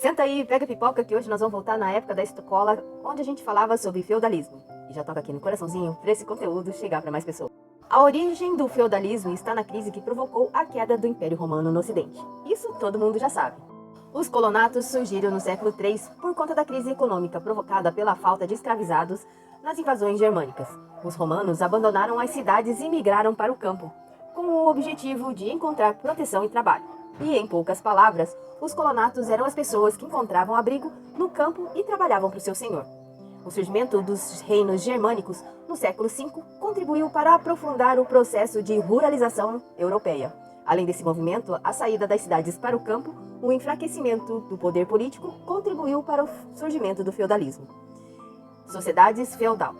Senta aí, pega pipoca que hoje nós vamos voltar na época da escola onde a gente falava sobre feudalismo. E já toca aqui no coraçãozinho para esse conteúdo chegar para mais pessoas. A origem do feudalismo está na crise que provocou a queda do Império Romano no Ocidente. Isso todo mundo já sabe. Os colonatos surgiram no século III por conta da crise econômica provocada pela falta de escravizados nas invasões germânicas. Os romanos abandonaram as cidades e migraram para o campo, com o objetivo de encontrar proteção e trabalho. E, em poucas palavras, os colonatos eram as pessoas que encontravam abrigo no campo e trabalhavam para o seu senhor. O surgimento dos reinos germânicos no século V contribuiu para aprofundar o processo de ruralização europeia. Além desse movimento, a saída das cidades para o campo, o enfraquecimento do poder político contribuiu para o surgimento do feudalismo. Sociedades feudal.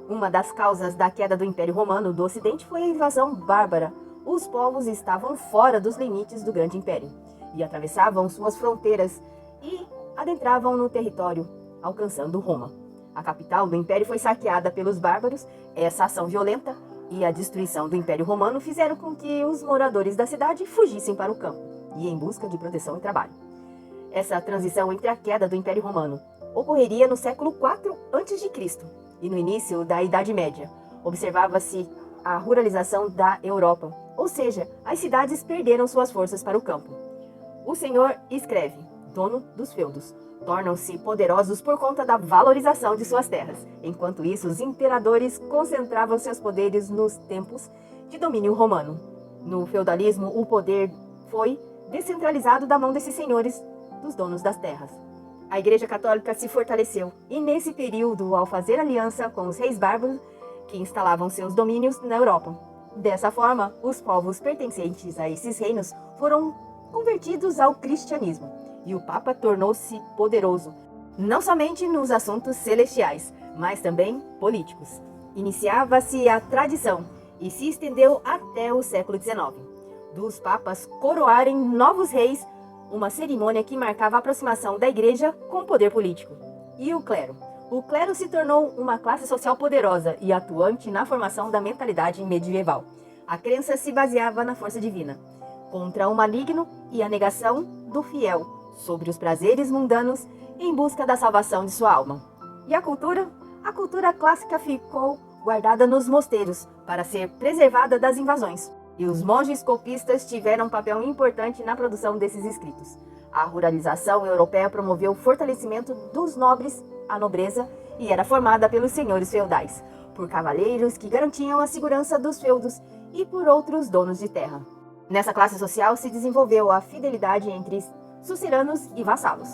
Uma das causas da queda do Império Romano do Ocidente foi a invasão bárbara. Os povos estavam fora dos limites do grande império e atravessavam suas fronteiras e adentravam no território, alcançando Roma. A capital do império foi saqueada pelos bárbaros. Essa ação violenta e a destruição do Império Romano fizeram com que os moradores da cidade fugissem para o campo e em busca de proteção e trabalho. Essa transição entre a queda do Império Romano ocorreria no século IV a.C. e no início da Idade Média. Observava-se a ruralização da Europa, ou seja, as cidades perderam suas forças para o campo. O senhor escreve, dono dos feudos, tornam-se poderosos por conta da valorização de suas terras. Enquanto isso, os imperadores concentravam seus poderes nos tempos de domínio romano. No feudalismo, o poder foi descentralizado da mão desses senhores, dos donos das terras. A Igreja Católica se fortaleceu e, nesse período, ao fazer aliança com os reis bárbaros, que instalavam seus domínios na Europa. Dessa forma, os povos pertencentes a esses reinos foram convertidos ao cristianismo, e o Papa tornou-se poderoso, não somente nos assuntos celestiais, mas também políticos. Iniciava-se a tradição e se estendeu até o século XIX, dos papas coroarem novos reis, uma cerimônia que marcava a aproximação da igreja com o poder político. E o clero? O clero se tornou uma classe social poderosa e atuante na formação da mentalidade medieval. A crença se baseava na força divina, contra o maligno e a negação do fiel, sobre os prazeres mundanos em busca da salvação de sua alma. E a cultura? A cultura clássica ficou guardada nos mosteiros para ser preservada das invasões. E os monges copistas tiveram um papel importante na produção desses escritos. A ruralização europeia promoveu o fortalecimento dos nobres, a nobreza, e era formada pelos senhores feudais, por cavaleiros que garantiam a segurança dos feudos e por outros donos de terra. Nessa classe social se desenvolveu a fidelidade entre suzeranos e vassalos.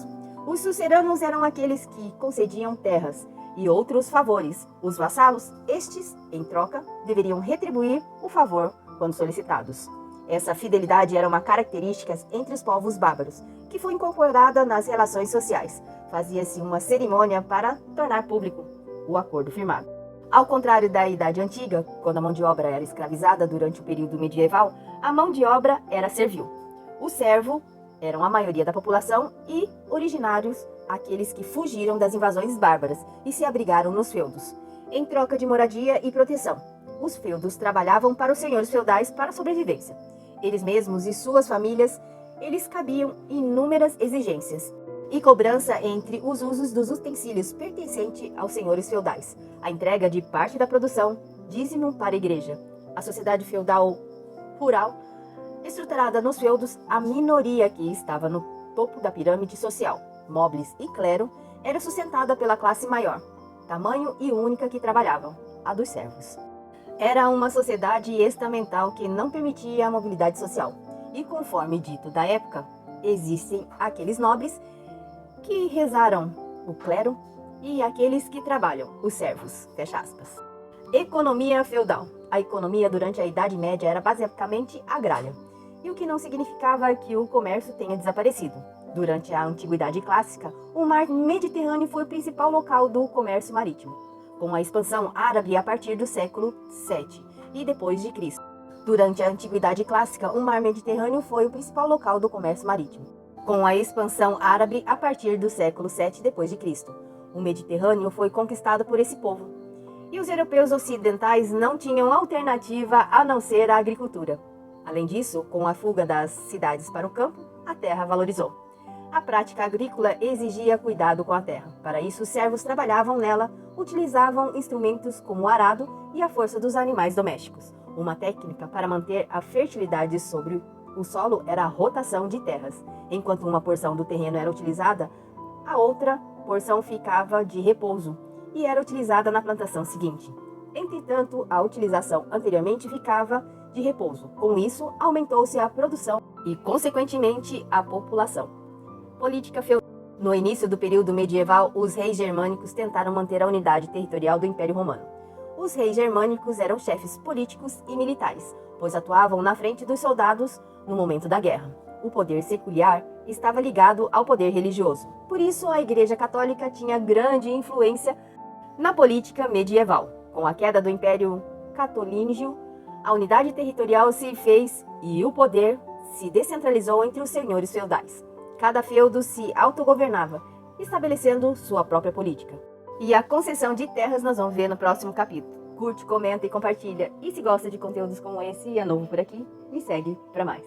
Os suzeranos eram aqueles que concediam terras e outros favores. Os vassalos, estes, em troca, deveriam retribuir o favor quando solicitados. Essa fidelidade era uma característica entre os povos bárbaros, que foi incorporada nas relações sociais. Fazia-se uma cerimônia para tornar público o acordo firmado. Ao contrário da Idade Antiga, quando a mão de obra era escravizada durante o período medieval, a mão de obra era servil. O servo eram a maioria da população e originários aqueles que fugiram das invasões bárbaras e se abrigaram nos feudos, em troca de moradia e proteção. Os feudos trabalhavam para os senhores feudais para a sobrevivência. Eles mesmos e suas famílias, eles cabiam inúmeras exigências e cobrança entre os usos dos utensílios pertencentes aos senhores feudais, a entrega de parte da produção, dízimo para a igreja. A sociedade feudal rural, estruturada nos feudos, a minoria que estava no topo da pirâmide social, nobles e clero, era sustentada pela classe maior, tamanho e única que trabalhavam, a dos servos. Era uma sociedade estamental que não permitia a mobilidade social. E conforme dito da época, existem aqueles nobres que rezaram, o clero, e aqueles que trabalham, os servos. Fecha aspas. Economia feudal. A economia durante a Idade Média era basicamente agrária, e o que não significava que o comércio tenha desaparecido. Durante a Antiguidade Clássica, o mar Mediterrâneo foi o principal local do comércio marítimo, com a expansão árabe a partir do século VII e depois de Cristo. Durante a Antiguidade Clássica, o mar Mediterrâneo foi o principal local do comércio marítimo, com a expansão árabe a partir do século VII depois de Cristo. O Mediterrâneo foi conquistado por esse povo, e os europeus ocidentais não tinham alternativa a não ser a agricultura. Além disso, com a fuga das cidades para o campo, a terra valorizou. A prática agrícola exigia cuidado com a terra. Para isso, os servos trabalhavam nela, utilizavam instrumentos como o arado e a força dos animais domésticos. Uma técnica para manter a fertilidade sobre o solo era a rotação de terras. Enquanto uma porção do terreno era utilizada, a outra porção ficava de repouso e era utilizada na plantação seguinte. Entretanto, a utilização anteriormente ficava de repouso. Com isso, aumentou-se a produção e, consequentemente, a população. Política feudal. No início do período medieval, os reis germânicos tentaram manter a unidade territorial do Império Romano. Os reis germânicos eram chefes políticos e militares, pois atuavam na frente dos soldados no momento da guerra. O poder secular estava ligado ao poder religioso. Por isso, a Igreja Católica tinha grande influência na política medieval. Com a queda do Império Catilíngio, a unidade territorial se fez e o poder se descentralizou entre os senhores feudais. Cada feudo se autogovernava, estabelecendo sua própria política. E a concessão de terras nós vamos ver no próximo capítulo. Curte, comenta e compartilha. E se gosta de conteúdos como esse e é novo por aqui, me segue para mais.